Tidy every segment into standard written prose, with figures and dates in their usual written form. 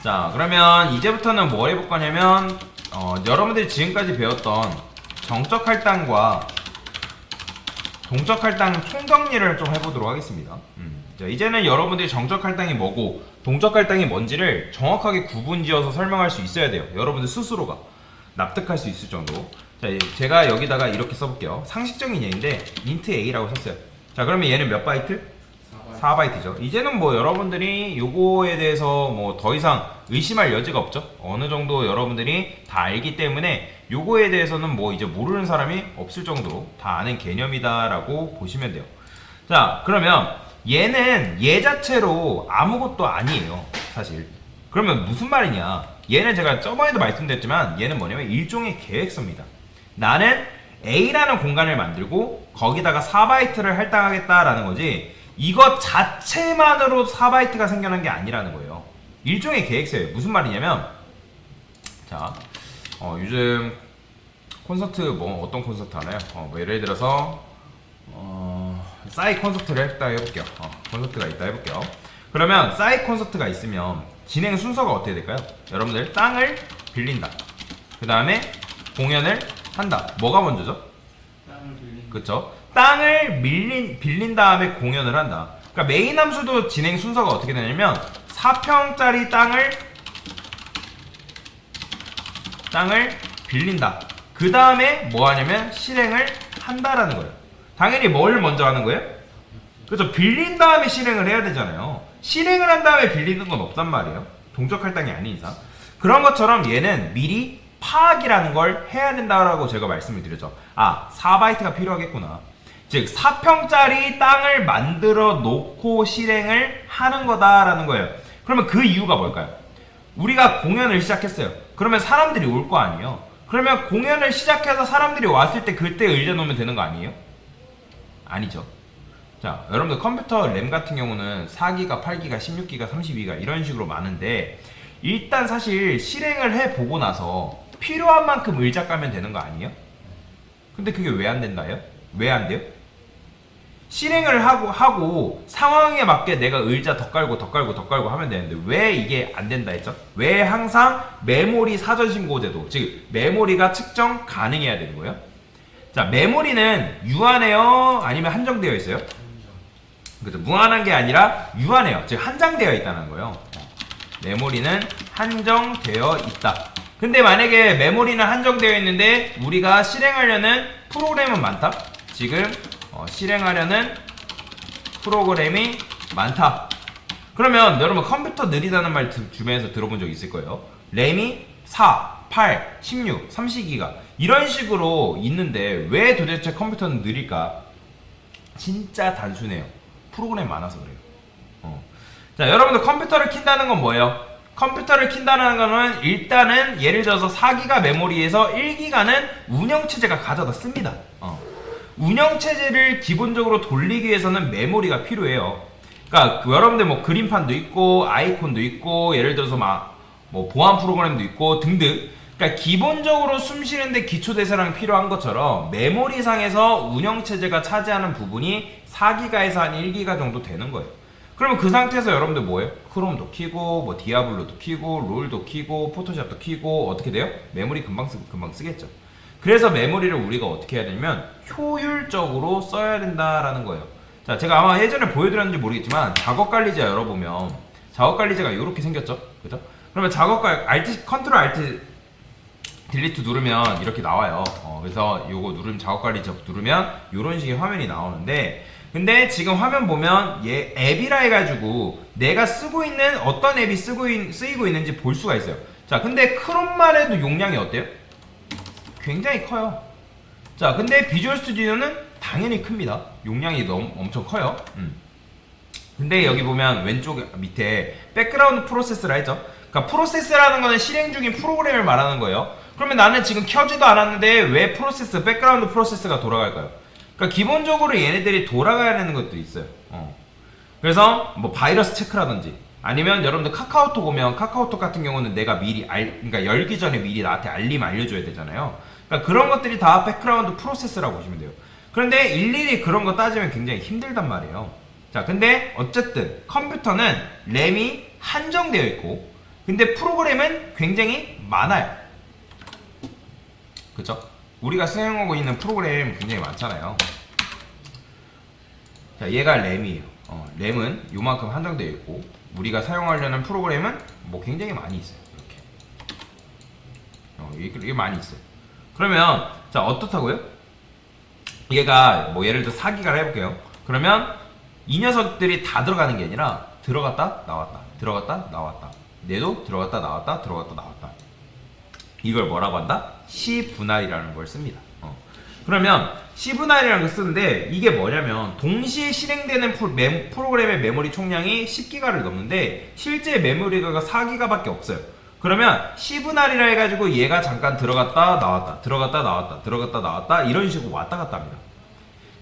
자, 그러면 이제부터는 뭘 해볼 거냐면 여러분들이 지금까지 배웠던 정적 할당과 동적 할당 총정리를 좀 해보도록 하겠습니다. 자, 이제는 여러분들이 정적 할당이 뭐고 동적 할당이 뭔지를 정확하게 구분지어서 설명할 수 있어야 돼요. 여러분들 스스로가 납득할 수 있을 정도로. 자, 제가 여기다가 이렇게 써볼게요. 상식적인 얘기인데 int a라고 썼어요. 자, 그러면 얘는 몇 바이트? 4바이트죠. 이제는 뭐 여러분들이 요거에 대해서 뭐 더 이상 의심할 여지가 없죠. 어느 정도 여러분들이 다 알기 때문에 요거에 대해서는 뭐 이제 모르는 사람이 없을 정도로 다 아는 개념이다라고 보시면 돼요. 자, 그러면 얘는 얘 자체로 아무것도 아니에요, 사실. 그러면 무슨 말이냐? 얘는 제가 저번에도 말씀드렸지만 얘는 뭐냐면 일종의 계획서입니다. 나는 A라는 공간을 만들고 거기다가 4바이트를 할당하겠다라는 거지, 이것 자체만으로 4바이트가 생겨난 게 아니라는 거예요. 일종의 계획서예요. 무슨 말이냐면, 자, 요즘 콘서트 뭐 어떤 콘서트 하나요? 뭐 예를 들어서 싸이 콘서트를 했다 해볼게요. 콘서트가 있다 해볼게요. 그러면 싸이 콘서트가 있으면 진행 순서가 어떻게 될까요? 여러분들 땅을 빌린다. 그 다음에 공연을 한다. 뭐가 먼저죠? 땅을 빌린. 그쵸? 땅을 빌린 다음에 공연을 한다. 그러니까 메인 함수도 진행 순서가 어떻게 되냐면 4평짜리 땅을 빌린다. 그 다음에 뭐 하냐면 실행을 한다라는 거예요. 당연히 뭘 먼저 하는 거예요? 그렇죠. 빌린 다음에 실행을 해야 되잖아요. 실행을 한 다음에 빌리는 건 없단 말이에요. 동적 할당이 아닌 이상. 그런 것처럼 얘는 미리 파악이라는 걸 해야 된다라고 제가 말씀을 드렸죠. 4바이트가 필요하겠구나. 즉 4평짜리 땅을 만들어 놓고 실행을 하는 거다라는 거예요. 그러면 그 이유가 뭘까요? 우리가 공연을 시작했어요. 그러면 사람들이 올 거 아니에요. 그러면 공연을 시작해서 사람들이 왔을 때 그때 의자 놓으면 되는 거 아니에요? 아니죠. 자, 여러분들 컴퓨터 램 같은 경우는 4기가, 8기가, 16기가, 32기가 이런 식으로 많은데, 일단 사실 실행을 해보고 나서 필요한 만큼 의자 까면 되는 거 아니에요? 근데 그게 왜 안 된다요? 왜 안 돼요? 실행을 하고 상황에 맞게 내가 의자 더 깔고 하면 되는데 왜 이게 안 된다 했죠? 왜 항상 메모리 사전 신고제도, 즉 메모리가 측정 가능해야 되는 거예요? 자, 메모리는 유한해요? 아니면 한정되어 있어요? 그죠? 무한한 게 아니라 유한해요. 즉 한정되어 있다는 거예요. 메모리는 한정되어 있다. 근데 만약에 메모리는 한정되어 있는데 우리가 실행하려는 프로그램은 많다? 지금 실행하려는 프로그램이 많다. 그러면 여러분 컴퓨터 느리다는 말 주변에서 들어본 적 있을 거예요. 램이 4, 8, 16, 32기가 이런 식으로 있는데 왜 도대체 컴퓨터는 느릴까? 진짜 단순해요. 프로그램 많아서 그래요. 자, 여러분들 컴퓨터를 킨다는 건 뭐예요? 컴퓨터를 킨다는 거는 일단은 예를 들어서 4기가 메모리에서 1기가는 운영체제가 가져다 씁니다. 운영체제를 기본적으로 돌리기 위해서는 메모리가 필요해요. 그러니까 여러분들 뭐 그림판도 있고 아이콘도 있고 예를 들어서 뭐 보안 프로그램도 있고 등등. 그러니까 기본적으로 숨 쉬는데 기초 대사량이 필요한 것처럼 메모리상에서 운영체제가 차지하는 부분이 4기가에서 한 1기가 정도 되는 거예요. 그러면 그 상태에서 여러분들 뭐예요? 크롬도 키고 뭐 디아블로도 키고 롤도 키고 포토샵도 키고 어떻게 돼요? 메모리 금방 쓰겠죠. 그래서 메모리를 우리가 어떻게 해야 되냐면 효율적으로 써야 된다라는 거예요. 자, 제가 아마 예전에 보여드렸는지 모르겠지만 작업관리자 열어보면 작업관리자가 이렇게 생겼죠? 그죠? 그러면 컨트롤 알트 딜리트 누르면 이렇게 나와요. 그래서 요거 작업관리자 누르면 이런 식의 화면이 나오는데, 근데 지금 화면 보면 얘 앱이라 해가지고 내가 쓰고 있는 어떤 앱이 쓰이고 있는지 볼 수가 있어요. 자, 근데 크롬만 해도 용량이 어때요? 굉장히 커요. 자, 근데 비주얼 스튜디오는 당연히 큽니다. 용량이 엄청 커요. 근데 여기 보면 왼쪽 밑에 백그라운드 프로세스라 했죠. 그러니까 프로세스라는 거는 실행 중인 프로그램을 말하는 거예요. 그러면 나는 지금 켜지도 않았는데 왜 백그라운드 프로세스가 돌아갈까요? 그러니까 기본적으로 얘네들이 돌아가야 되는 것들이 있어요. 그래서 뭐 바이러스 체크라든지 아니면 여러분들 카카오톡 오면 카카오톡 같은 경우는 내가 미리 그러니까 열기 전에 미리 나한테 알림 알려줘야 되잖아요. 그러니까 그런 것들이 다 백그라운드 프로세스라고 보시면 돼요. 그런데 일일이 그런 거 따지면 굉장히 힘들단 말이에요. 자, 근데 어쨌든 컴퓨터는 램이 한정되어 있고 근데 프로그램은 굉장히 많아요. 그쵸? 우리가 사용하고 있는 프로그램 굉장히 많잖아요. 자, 얘가 램이에요. 램은 요만큼 한정되어 있고, 우리가 사용하려는 프로그램은 뭐 굉장히 많이 있어요. 이렇게. 이게 많이 있어요. 그러면, 자, 어떻다고요? 얘가 뭐 예를 들어 4기가를 해볼게요. 그러면 이 녀석들이 다 들어가는 게 아니라 들어갔다 나왔다 들어갔다 나왔다 얘도 들어갔다 나왔다 들어갔다 나왔다 이걸 뭐라고 한다? C분할이라는 걸 씁니다. 그러면 C분할이라는 걸 쓰는데 이게 뭐냐면 동시에 실행되는 프로그램의 메모리 총량이 10기가를 넘는데 실제 메모리가 4기가밖에 없어요. 그러면 C분할이라 해가지고 얘가 잠깐 들어갔다 나왔다 들어갔다 나왔다 들어갔다 나왔다 이런 식으로 왔다 갔다 합니다.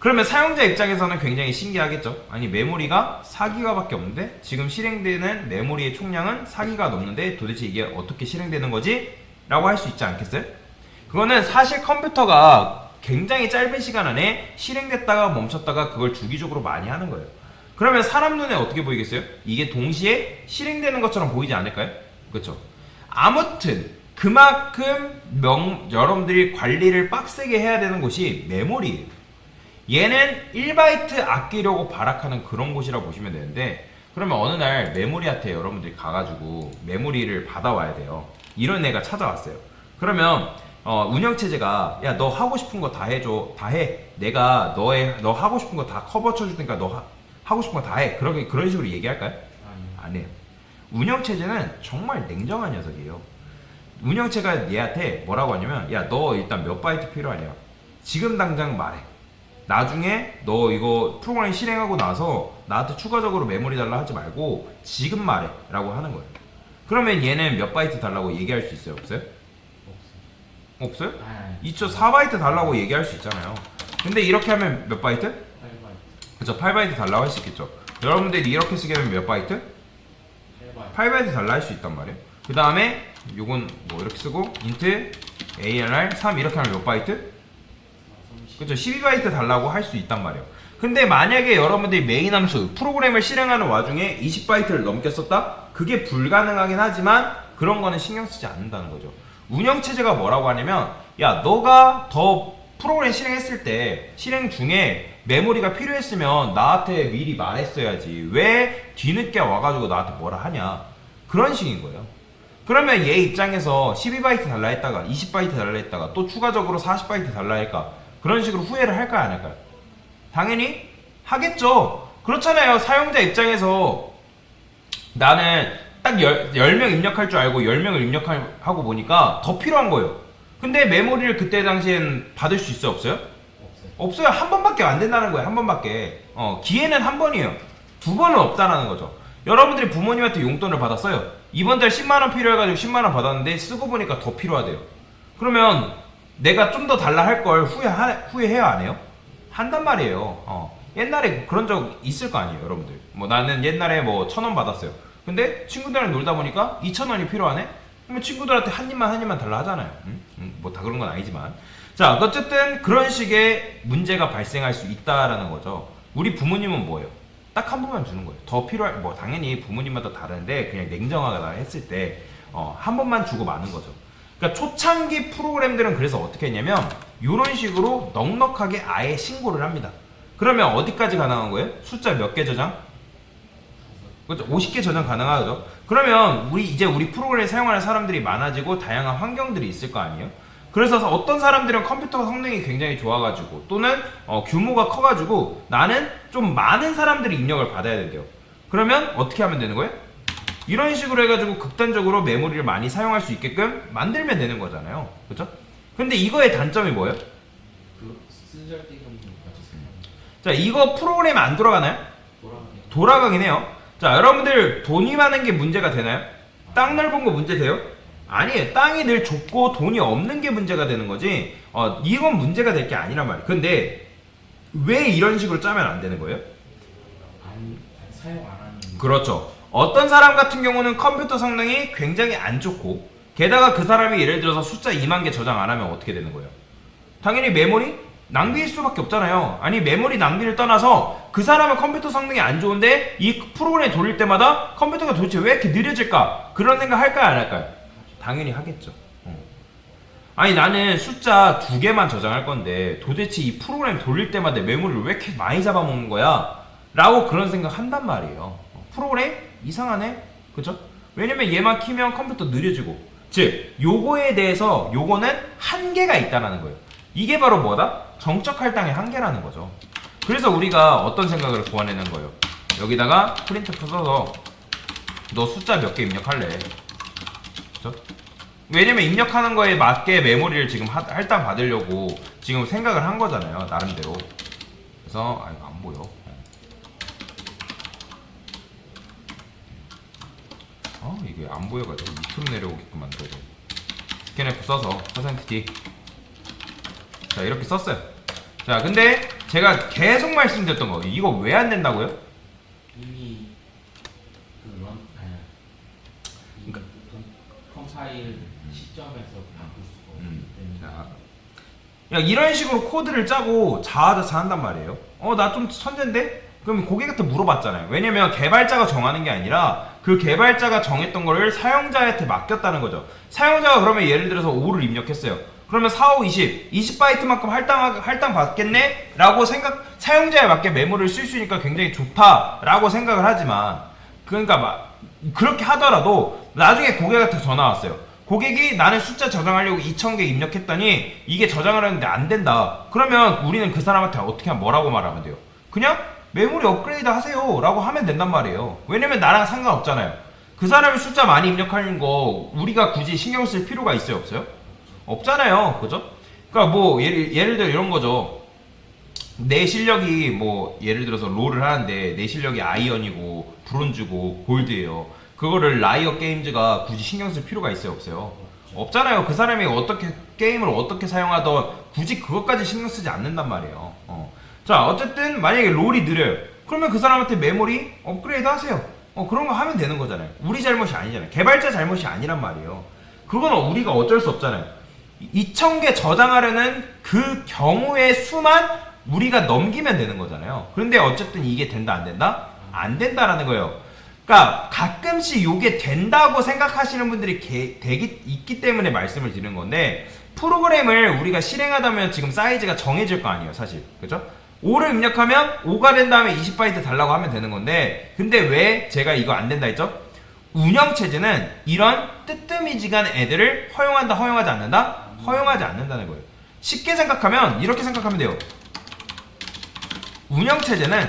그러면 사용자 입장에서는 굉장히 신기하겠죠. 아니 메모리가 4기가밖에 없는데 지금 실행되는 메모리의 총량은 4기가 넘는데 도대체 이게 어떻게 실행되는 거지? 라고 할 수 있지 않겠어요? 그거는 사실 컴퓨터가 굉장히 짧은 시간 안에 실행됐다가 멈췄다가 그걸 주기적으로 많이 하는 거예요. 그러면 사람 눈에 어떻게 보이겠어요? 이게 동시에 실행되는 것처럼 보이지 않을까요? 그렇죠? 아무튼 그만큼 여러분들이 관리를 빡세게 해야 되는 곳이 메모리예요. 얘는 1바이트 아끼려고 발악하는 그런 곳이라고 보시면 되는데 그러면 어느 날 메모리한테 여러분들이 가가지고 메모리를 받아와야 돼요. 이런 애가 찾아왔어요. 그러면 운영체제가 야 너 하고 싶은 거 다 해줘. 다 해. 내가 너 하고 싶은 거 다 커버 쳐줄 테니까 너 하고 싶은 거 다 해. 그런 식으로 얘기할까요? 안 해요. 운영체제는 정말 냉정한 녀석이에요. 운영체가 얘한테 뭐라고 하냐면 야 너 일단 몇 바이트 필요하냐. 지금 당장 말해. 나중에 너 이거 프로그램 실행하고 나서 나한테 추가적으로 메모리 달라 하지 말고 지금 말해 라고 하는 거예요. 그러면 얘는 몇 바이트 달라고 얘기할 수 있어요? 없어요? 없어요? 있죠. 4바이트 달라고 얘기할 수 있잖아요. 근데 이렇게 하면 몇 바이트? 8바이트. 그쵸. 8바이트 달라고 할 수 있겠죠. 여러분들이 이렇게 쓰게 하면 몇 바이트? 8바이트 달라 할 수 있단 말이에요. 그 다음에 요건 뭐 이렇게 쓰고 int ALR 3 이렇게 하면 몇 바이트? 그쵸. 12바이트 달라고 할 수 있단 말이에요. 근데 만약에 여러분들이 메인 함수 프로그램을 실행하는 와중에 20바이트를 넘게 썼다? 그게 불가능하긴 하지만 그런 거는 신경 쓰지 않는다는 거죠. 운영체제가 뭐라고 하냐면 야 너가 더 프로그램 실행했을 때 실행 중에 메모리가 필요했으면 나한테 미리 말했어야지 왜 뒤늦게 와가지고 나한테 뭐라 하냐 그런 식인 거예요. 그러면 얘 입장에서 12바이트 달라 했다가 20바이트 달라 했다가 또 추가적으로 40바이트 달라 할까 그런 식으로 후회를 할까요 안 할까요? 당연히 하겠죠. 그렇잖아요. 사용자 입장에서 나는 딱 10명 입력할 줄 알고 10명을 입력하고 보니까 더 필요한 거예요. 근데 메모리를 그때 당시엔 받을 수 있어요? 없어요? 없어요. 한 번밖에 안 된다는 거예요. 한 번밖에. 기회는 한 번이에요. 두 번은 없다라는 거죠. 여러분들이 부모님한테 용돈을 받았어요. 이번 달 10만원 필요해가지고 10만원 받았는데 쓰고 보니까 더 필요하대요. 그러면 내가 좀 더 달라 할 걸 후회해요 안 해요? 한단 말이에요. 옛날에 그런 적 있을 거 아니에요 여러분들. 뭐 나는 옛날에 뭐 1,000원 받았어요. 근데 친구들이랑 놀다 보니까 2,000원이 필요하네? 그러면 친구들한테 한 입만 달라 하잖아요. 뭐 다 그런 건 아니지만. 자, 어쨌든 그런 식의 문제가 발생할 수 있다라는 거죠. 우리 부모님은 뭐예요? 딱 한 번만 주는 거예요. 더 뭐 당연히 부모님마다 다른데 그냥 냉정하다 했을 때 한 번만 주고 마는 거죠. 그러니까 초창기 프로그램들은 그래서 어떻게 했냐면 이런 식으로 넉넉하게 아예 신고를 합니다. 그러면 어디까지 가능한 거예요? 숫자 몇 개 저장? 그렇죠. 50개 저장 가능하죠. 그러면 우리 프로그램을 사용하는 사람들이 많아지고 다양한 환경들이 있을 거 아니에요. 그래서 어떤 사람들은 컴퓨터 성능이 굉장히 좋아가지고 또는 규모가 커가지고 나는 좀 많은 사람들이 입력을 받아야 된대요. 그러면 어떻게 하면 되는 거예요? 이런 식으로 해가지고 극단적으로 메모리를 많이 사용할 수 있게끔 만들면 되는 거잖아요. 그렇죠? 근데 이거의 단점이 뭐예요? 자, 이거 프로그램 안 돌아가나요? 돌아가긴 해요. 자, 여러분들 돈이 많은 게 문제가 되나요? 땅 넓은 거 문제 돼요? 아니에요. 땅이 늘 좁고 돈이 없는 게 문제가 되는 거지 이건 문제가 될 게 아니란 말이에요. 근데 왜 이런 식으로 짜면 안 되는 거예요? 사용 안 하는. 그렇죠. 어떤 사람 같은 경우는 컴퓨터 성능이 굉장히 안 좋고 게다가 그 사람이 예를 들어서 숫자 2만 개 저장 안 하면 어떻게 되는 거예요? 당연히 메모리 낭비일 수밖에 없잖아요. 아니 메모리 낭비를 떠나서 그 사람은 컴퓨터 성능이 안 좋은데 이 프로그램 돌릴 때마다 컴퓨터가 도대체 왜 이렇게 느려질까? 그런 생각 할까요 안 할까요? 당연히 하겠죠. 아니 나는 숫자 2개만 저장할 건데 도대체 이 프로그램 돌릴 때마다 메모리를 왜 이렇게 많이 잡아먹는 거야? 라고 그런 생각 한단 말이에요. 프로그램 이상하네? 그죠? 왜냐면 얘만 키면 컴퓨터 느려지고 즉 요거에 대해서 요거는 한계가 있다는 거예요. 이게 바로 뭐다? 정적 할당의 한계라는 거죠. 그래서 우리가 어떤 생각을 고안해낸 거예요. 여기다가 프린트프 써서 너 숫자 몇 개 입력할래? 그죠? 왜냐면 입력하는 거에 맞게 메모리를 지금 할당 받으려고 지금 생각을 한 거잖아요. 나름대로. 그래서 아 이거 안 보여. 이게 안 보여가지고 밑으로 내려오게끔 만들어야 돼. 스캔F 써서 %D. 자 이렇게 썼어요. 자 근데 제가 계속 말씀드렸던 거 이거 왜 안 된다고요? 이미 그러니까 컴파일 시점에서 바꿀 수가 없기 때문에. 야 이런 식으로 코드를 짜고 자아자찬 한단 말이에요. 나 좀 천재인데? 그럼 고객한테 물어봤잖아요. 왜냐면 개발자가 정하는 게 아니라 그 개발자가 정했던 거를 사용자한테 맡겼다는 거죠. 사용자가 그러면 예를 들어서 5를 입력했어요. 그러면 4, 5, 20바이트만큼 할당 받겠네? 라고 사용자에 맞게 메모리를 쓸 수 있으니까 굉장히 좋다라고 생각을 하지만 그러니까 그렇게 하더라도 나중에 고객한테 전화 왔어요. 고객이 나는 숫자 저장하려고 2000개 입력했더니 이게 저장을 했는데 안 된다. 그러면 우리는 그 사람한테 어떻게 하면 뭐라고 말하면 돼요? 그냥 메모리 업그레이드 하세요 라고 하면 된단 말이에요. 왜냐면 나랑 상관없잖아요. 그 사람이 숫자 많이 입력하는 거 우리가 굳이 신경 쓸 필요가 있어요 없어요? 없잖아요. 그죠? 그러니까 뭐 예를 들어 이런 거죠. 내 실력이 뭐 예를 들어서 롤을 하는데 내 실력이 아이언이고 브론즈고 골드예요. 그거를 라이어 게임즈가 굳이 신경 쓸 필요가 있어요 없어요? 없잖아요. 그 사람이 어떻게 게임을 어떻게 사용하던 굳이 그것까지 신경 쓰지 않는단 말이에요. 자 어쨌든 만약에 롤이 느려요. 그러면 그 사람한테 메모리 업그레이드 하세요. 그런 거 하면 되는 거잖아요. 우리 잘못이 아니잖아요. 개발자 잘못이 아니란 말이에요. 그거는 우리가 어쩔 수 없잖아요. 2000개 저장하려는 그 경우의 수만 우리가 넘기면 되는 거잖아요. 그런데 어쨌든 이게 된다 안 된다? 안 된다라는 거예요. 그러니까 가끔씩 이게 된다고 생각하시는 분들이 있기 때문에 말씀을 드리는 건데 프로그램을 우리가 실행하다면 지금 사이즈가 정해질 거 아니에요 사실. 그죠? 5를 입력하면 5가 된 다음에 20바이트 달라고 하면 되는 건데 근데 왜 제가 이거 안 된다 했죠? 운영체제는 이런 뜨뜨미지간 애들을 허용한다 허용하지 않는다? 허용하지 않는다는 거예요. 쉽게 생각하면 이렇게 생각하면 돼요. 운영체제는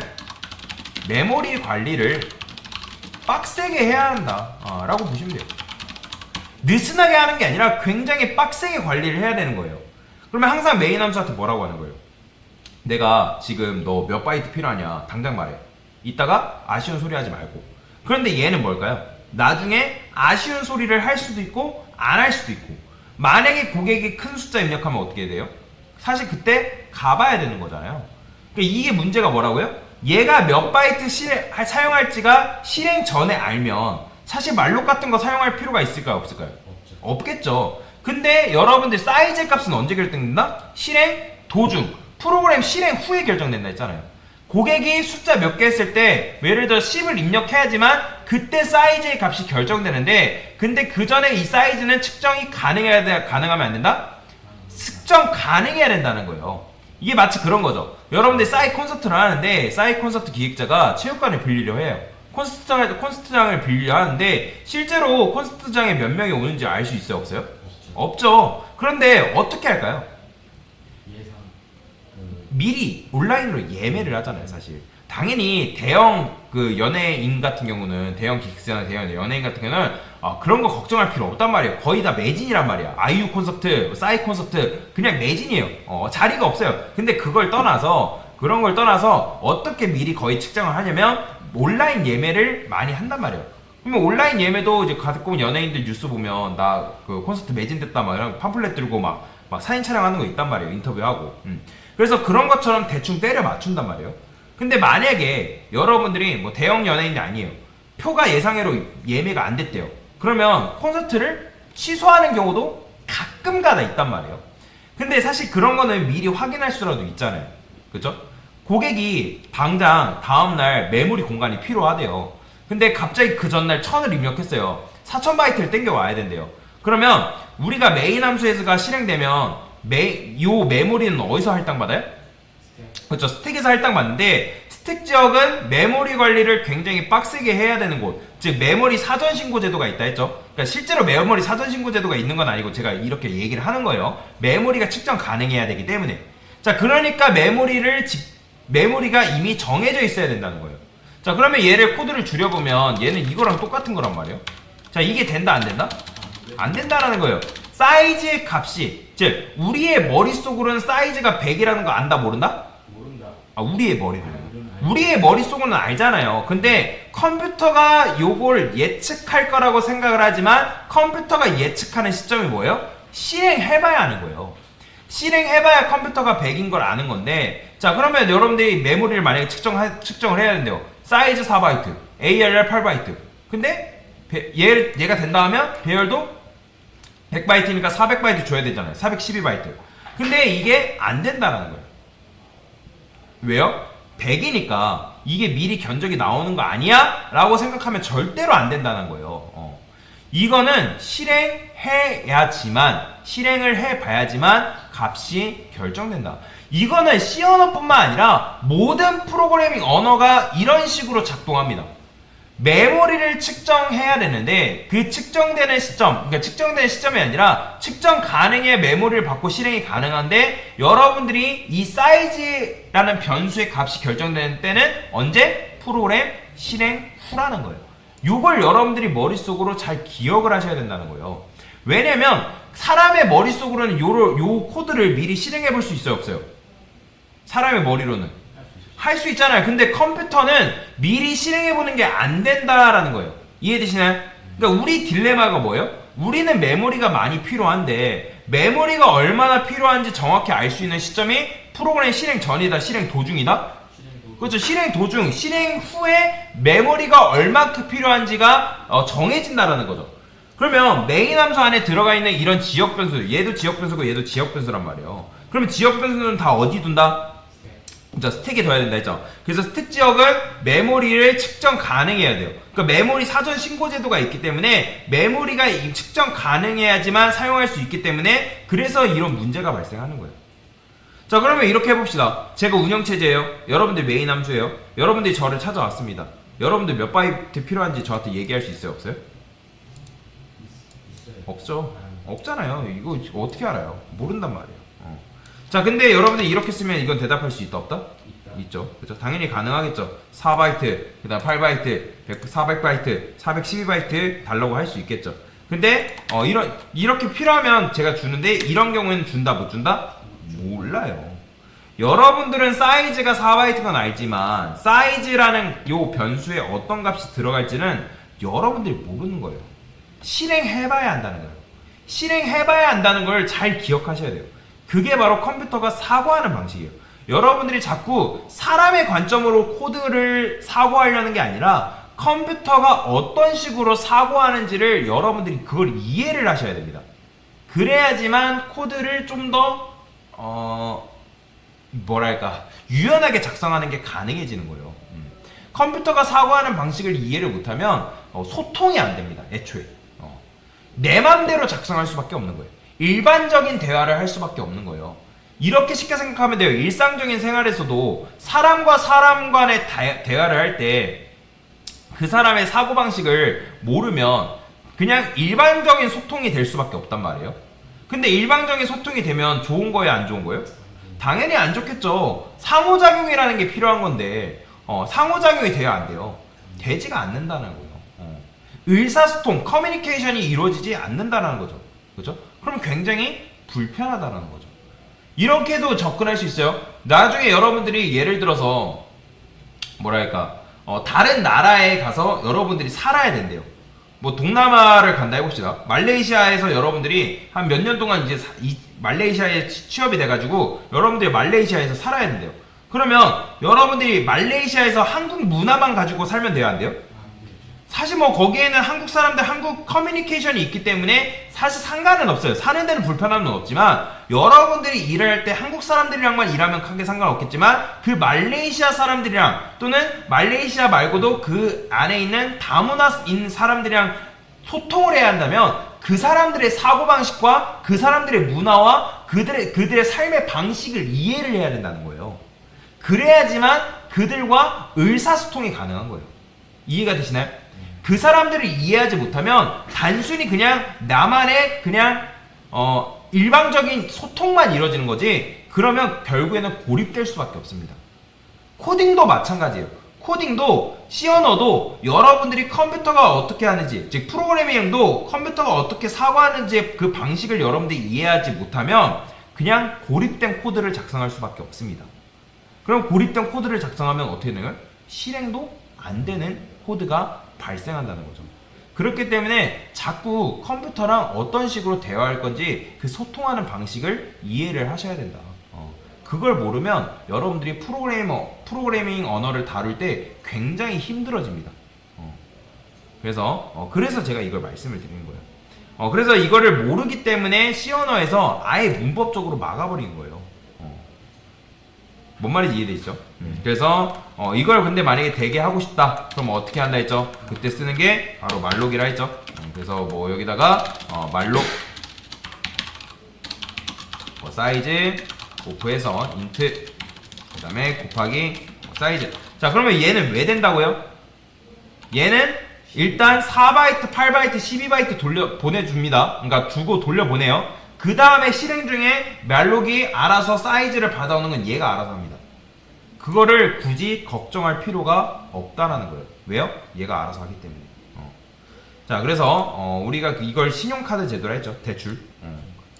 메모리 관리를 빡세게 해야 한다 라고 보시면 돼요. 느슨하게 하는 게 아니라 굉장히 빡세게 관리를 해야 되는 거예요. 그러면 항상 메인 함수한테 뭐라고 하는 거예요? 내가 지금 너 몇 바이트 필요하냐 당장 말해. 이따가 아쉬운 소리 하지 말고. 그런데 얘는 뭘까요? 나중에 아쉬운 소리를 할 수도 있고 안 할 수도 있고 만약에 고객이 큰 숫자 입력하면 어떻게 돼요? 사실 그때 가봐야 되는 거잖아요. 그러니까 이게 문제가 뭐라고요? 얘가 몇 바이트 사용할지가 실행 전에 알면 사실 말록 같은 거 사용할 필요가 있을까요? 없을까요? 없겠죠. 근데 여러분들 사이즈 값은 언제 결정된다? 실행 도중 프로그램 실행 후에 결정된다 했잖아요. 고객이 숫자 몇 개 했을 때 예를 들어 10을 입력해야지만 그때 사이즈의 값이 결정되는데 근데 그 전에 이 사이즈는 측정이 가능하면 안 된다? 측정 가능해야 된다는 거예요. 이게 마치 그런 거죠. 여러분들 싸이 콘서트를 하는데 싸이 콘서트 기획자가 체육관을 빌리려 해요. 콘서트장을 빌리려 하는데 실제로 콘서트장에 몇 명이 오는지 알 수 있어요? 없어요? 없죠. 그런데 어떻게 할까요? 미리 온라인으로 예매를 하잖아요 사실. 당연히 대형 그 연예인 같은 경우는 대형 기획사나 대형 연예인 같은 경우는 그런 거 걱정할 필요 없단 말이에요. 거의 다 매진이란 말이야. 아이유 콘서트, 싸이 콘서트 그냥 매진이에요. 자리가 없어요. 근데 그런 걸 떠나서 어떻게 미리 거의 측정을 하냐면 온라인 예매를 많이 한단 말이에요. 그러면 온라인 예매도 이제 가끔 연예인들 뉴스 보면 나 그 콘서트 매진됐다 막 이런 팜플렛 들고 막 사진 촬영하는 거 있단 말이에요. 인터뷰하고. 그래서 그런 것처럼 대충 때려 맞춘단 말이에요. 근데 만약에 여러분들이 뭐 대형 연예인이 아니에요. 표가 예상외로 예매가 안 됐대요. 그러면 콘서트를 취소하는 경우도 가끔가다 있단 말이에요. 근데 사실 그런 거는 미리 확인할 수라도 있잖아요. 그죠? 고객이 당장 다음날 메모리 공간이 필요하대요. 근데 갑자기 그 전날 1000을 입력했어요. 4000바이트를 땡겨 와야 된대요. 그러면 우리가 메인 함수가 실행되면 요 메모리는 어디서 할당받아요? 그렇죠. 스택에서 할당받는데 스택 지역은 메모리 관리를 굉장히 빡세게 해야 되는 곳, 즉 메모리 사전 신고 제도가 있다 했죠. 그러니까 실제로 메모리 사전 신고 제도가 있는 건 아니고 제가 이렇게 얘기를 하는 거예요. 메모리가 측정 가능해야 되기 때문에. 자, 그러니까 메모리가 이미 정해져 있어야 된다는 거예요. 자, 그러면 얘를 코드를 줄여보면 얘는 이거랑 똑같은 거란 말이에요. 자, 이게 된다 안 된다? 안 된다라는 거예요. 사이즈의 값이, 즉 우리의 머릿속으로는 사이즈가 100이라는 거 안다 모른다? 모른다. 아, 우리의 머릿속은 알잖아요. 근데 컴퓨터가 요걸 예측할 거라고 생각을 하지만 컴퓨터가 예측하는 시점이 뭐예요? 실행해봐야 하는 거예요. 실행해봐야 컴퓨터가 100인 걸 아는 건데, 자, 그러면 여러분들이 메모리를 만약에 측정을 해야 된대요. 사이즈 4바이트, ARR 8바이트. 근데 얘가 된다 하면 배열도 100바이트니까 400바이트 줘야 되잖아요. 412바이트. 근데 이게 안 된다는 거예요. 왜요? 100이니까 이게 미리 견적이 나오는 거 아니야? 라고 생각하면 절대로 안 된다는 거예요. 이거는 실행을 해봐야지만 값이 결정된다. 이거는 C 언어뿐만 아니라 모든 프로그래밍 언어가 이런 식으로 작동합니다. 메모리를 측정해야 되는데 그 측정되는 시점, 그러니까 측정되는 시점이 아니라 측정 가능해 메모리를 받고 실행이 가능한데, 여러분들이 이 사이즈라는 변수의 값이 결정되는 때는 언제? 프로그램 실행 후라는 거예요. 요걸 여러분들이 머릿속으로 잘 기억을 하셔야 된다는 거예요. 왜냐면 사람의 머릿속으로는 요 코드를 미리 실행해 볼 수 있어요, 없어요? 사람의 머리로는 할 수 있잖아요. 근데 컴퓨터는 미리 실행해보는 게 안 된다라는 거예요. 이해되시나요? 그러니까 우리 딜레마가 뭐예요? 우리는 메모리가 많이 필요한데 메모리가 얼마나 필요한지 정확히 알 수 있는 시점이 프로그램 실행 전이다, 실행 도중이다? 그렇죠. 실행 도중, 실행 후에 메모리가 얼마큼 필요한지가 정해진다라는 거죠. 그러면 메인 함수 안에 들어가 있는 이런 지역 변수, 얘도 지역 변수고 얘도 지역 변수란 말이에요. 그러면 지역 변수는 다 어디 둔다? 자, 스택에 둬야 된다 했죠. 그래서 스택 지역은 메모리를 측정 가능해야 돼요. 그러니까 메모리 사전 신고 제도가 있기 때문에 메모리가 측정 가능해야지만 사용할 수 있기 때문에, 그래서 이런 문제가 발생하는 거예요. 자, 그러면 이렇게 해봅시다. 제가 운영체제예요. 여러분들 메인 함수예요. 여러분들이 저를 찾아왔습니다. 여러분들 몇 바이트 필요한지 저한테 얘기할 수 있어요, 없어요? 있어요. 없죠. 없잖아요. 이거 어떻게 알아요? 모른단 말이에요. 자, 근데 여러분들 이렇게 쓰면 이건 대답할 수 있다, 없다? 있다. 있죠. 그죠? 당연히 가능하겠죠. 4바이트, 그 다음 8바이트, 400바이트, 412바이트 달라고 할 수 있겠죠. 근데 이렇게 필요하면 제가 주는데, 이런 경우에는 준다, 못 준다? 몰라요. 여러분들은 사이즈가 4바이트건 알지만 사이즈라는 요 변수에 어떤 값이 들어갈지는 여러분들이 모르는 거예요. 실행해봐야 한다는 거예요. 실행해봐야 한다는 걸 잘 기억하셔야 돼요. 그게 바로 컴퓨터가 사고하는 방식이에요. 여러분들이 자꾸 사람의 관점으로 코드를 사고하려는 게 아니라 컴퓨터가 어떤 식으로 사고하는지를 여러분들이 그걸 이해를 하셔야 됩니다. 그래야지만 코드를 좀 더 유연하게 작성하는 게 가능해지는 거예요. 컴퓨터가 사고하는 방식을 이해를 못하면 소통이 안 됩니다. 애초에 내 맘대로 작성할 수밖에 없는 거예요. 일반적인 대화를 할 수밖에 없는 거예요. 이렇게 쉽게 생각하면 돼요. 일상적인 생활에서도 사람과 사람 간의 대화를 할 때 그 사람의 사고방식을 모르면 그냥 일반적인 소통이 될 수밖에 없단 말이에요. 근데 일반적인 소통이 되면 좋은 거예요, 안 좋은 거예요? 당연히 안 좋겠죠. 상호작용이라는 게 필요한 건데 상호작용이 돼야 안 돼요. 되지가 않는다는 거예요. 의사소통, 커뮤니케이션이 이루어지지 않는다는 거죠. 그죠? 그럼 굉장히 불편하다는 거죠. 이렇게도 접근할 수 있어요. 나중에 여러분들이 예를 들어서 다른 나라에 가서 여러분들이 살아야 된대요. 뭐 동남아를 간다 해봅시다. 말레이시아에서 여러분들이 한 몇 년 동안 이제 말레이시아에 취업이 돼가지고 여러분들이 말레이시아에서 살아야 된대요. 그러면 여러분들이 말레이시아에서 한국 문화만 가지고 살면 돼요, 안 돼요? 사실 뭐 거기에는 한국 사람들 한국 커뮤니케이션이 있기 때문에 사실 상관은 없어요. 사는 데는 불편함은 없지만 여러분들이 일할 때 한국 사람들이랑만 일하면 크게 상관없겠지만 그 말레이시아 사람들이랑 또는 말레이시아 말고도 그 안에 있는 다문화인 사람들이랑 소통을 해야 한다면 그 사람들의 사고방식과 그 사람들의 문화와 그들의 삶의 방식을 이해를 해야 된다는 거예요. 그래야지만 그들과 의사소통이 가능한 거예요. 이해가 되시나요? 그 사람들을 이해하지 못하면 단순히 그냥 나만의 그냥 일방적인 소통만 이루어지는 거지 그러면 결국에는 고립될 수밖에 없습니다. 코딩도 마찬가지예요. 코딩도 C 언어도 여러분들이 컴퓨터가 어떻게 하는지 즉 프로그래밍도 컴퓨터가 어떻게 사고하는지 그 방식을 여러분들이 이해하지 못하면 그냥 고립된 코드를 작성할 수밖에 없습니다. 그럼 고립된 코드를 작성하면 어떻게 되나요? 실행도 안 되는 코드가 발생한다는 거죠. 그렇기 때문에 자꾸 컴퓨터랑 어떤 식으로 대화할 건지 그 소통하는 방식을 이해를 하셔야 된다. 그걸 모르면 여러분들이 프로그래밍 언어를 다룰 때 굉장히 힘들어집니다. 그래서 제가 이걸 말씀을 드리는 거예요. 그래서 이거를 모르기 때문에 C 언어에서 아예 문법적으로 막아버린 거예요. 뭔 말인지 이해되시죠? 그래서 이걸 근데 만약에 되게 하고 싶다 그럼 어떻게 한다 했죠? 그때 쓰는 게 바로 말록이라 했죠. 그래서 뭐 여기다가 말록 사이즈 오프해서 인트 그 다음에 곱하기 사이즈. 자 그러면 얘는 왜 된다고요? 얘는 일단 4바이트 8바이트 12바이트 보내줍니다. 그러니까 주고 돌려보내요. 그 다음에 실행 중에 말록이 알아서 사이즈를 받아오는 건 얘가 알아서 합니다. 그거를 굳이 걱정할 필요가 없다라는 거예요. 왜요? 얘가 알아서 하기 때문에. 자, 그래서 우리가 이걸 신용카드 제도라 했죠. 대출.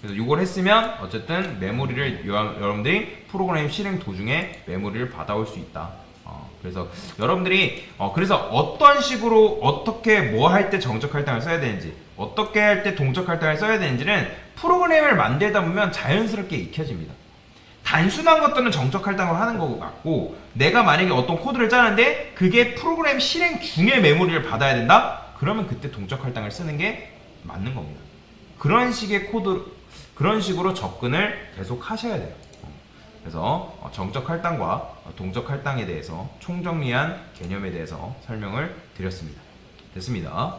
그래서 이걸 했으면 어쨌든 메모리를 여러분들이 프로그램 실행 도중에 메모리를 받아올 수 있다. 그래서 여러분들이 그래서 어떤 식으로 어떻게 뭐 할 때 정적 할당을 써야 되는지 어떻게 할 때 동적 할당을 써야 되는지는 프로그램을 만들다 보면 자연스럽게 익혀집니다. 단순한 것들은 정적 할당을 하는 거 같고 내가 만약에 어떤 코드를 짜는데 그게 프로그램 실행 중에 메모리를 받아야 된다? 그러면 그때 동적 할당을 쓰는 게 맞는 겁니다. 그런 식으로 접근을 계속 하셔야 돼요. 그래서 정적 할당과 동적 할당에 대해서 총정리한 개념에 대해서 설명을 드렸습니다. 됐습니다.